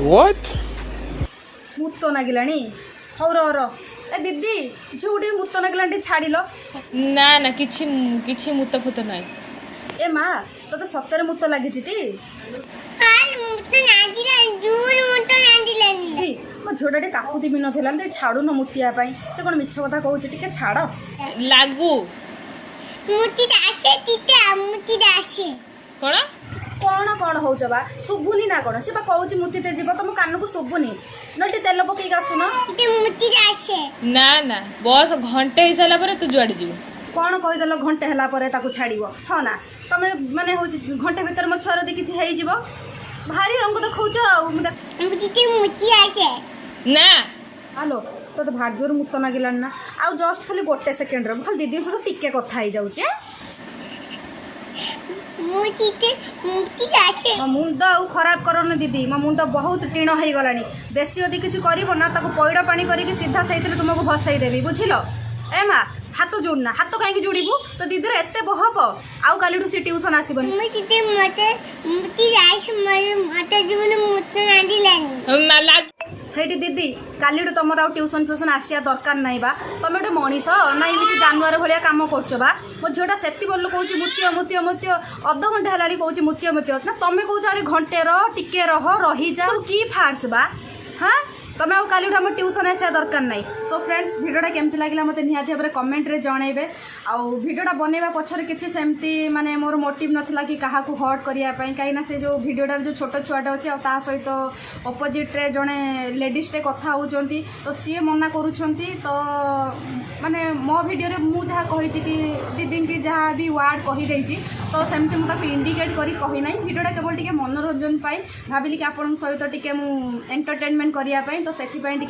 What? मुत्तो नागिलानी हौ र ए दीदी झुडी मुत्तो नागिलानी छाड़िल ना ना किछि किछि मुत फुत नाही ए माँ तो सतरे मुत्तो लगी मो झोटा काकुति भी नाला छाड़ू न मुतिया से कौन मिछ कथा कहूँ टे छाड़ लागू कौन कौन कौन हो बा शुभुनी ना कौन सी कहूँ मुतीते जीव तुम कान को शुभुनी नटी तेल पकईक आसुन ना ना बस घंटे हो सारा तू जुआड़े जीव कौन कहीदेल घंटे है छाड़ हाँ ना तुम मैंने हूँ घंटे भर मो छुआर दी किसी हो भारी रंग देखौच ना हेलो तो भार जोर मुत नागिलान ना आउ जस्ट खाली गोटे सेकेंड खाली दीदी सहित टिके कथा हो जाऊे मो मुंड आउ खराब करनी दीदी मो मुंड बहुत टीण हो गला बेसी यदि किसी कर पैड़ पानी करके सीधा से तुमको भसई देवी बुझिल ए माँ हाथ जोड़ना हाथ कहीं जोड़बू तो दीदीर एत बहब आउ काली सी ट्यूशन आसबनी हेटी दीदी काली तुम ट्यूशन फ्यूशन आसिया दरकार नहीं बा तुम गोटे मनीष ना एमती जानवर भाया कम कर मो झीटा से बोल कौच मुतियो मुतियो मुतियो अध घंटे है कौच मुतियो मुतियो ना तुम कौच अरे घंटे टिके रही जा कि फार्स बा हाँ तुम आउ काली आम ट्यूशन आसा दरकार नहीं सो फ्रेंड्स भिडियोटा केमती लगे मत निहाती भाव में कमेंट रे जनइबे आउ भिडियोटा बनइबा पछरे किछि सेमती माने मोर मोटिव नथिला कि काहा को हर्ट करिया पई काई ना से जो भिडियोटार जो छोट छुआटा अच्छे आ ता सहित अपोजिट रे जड़े लेडीज टे कथा होउचंती तो सी मना करूछंती तो माने मो भिडियो रे मु जहा कहि कि दीदी की जहाँ भी वार्ड कही देछि तो सेमती मु ताको इंडिकेट करी कहि नाही भिडियोटा केवल टिके मनोरंजन पाई भाबिली कि आपन सहित टिके मु एंटरटेनमेंट करिया पई तो से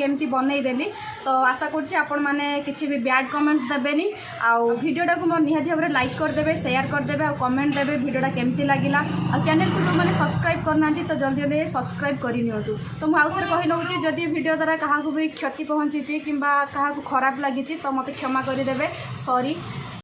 एमती बनईदेली तो आशा करछि आपण माने किछि भी बैड कमेंट्स देबेनी आउ भिडियोटा को निहाती भाव में लाइक करदेवे शेयर करदेवे और कमेंट देवे भिडियोटा केमती लगिला और चैनल को जो मैंने सब्सक्राइब करना तो जल्दी जल्दी सब्सक्राइब करनी तो मुझे आउे कही नौची जदि भिडियो द्वारा क्या भी क्षति पहुँची कि क्या खराब लगी तो मत क्षमा करदेवे सॉरी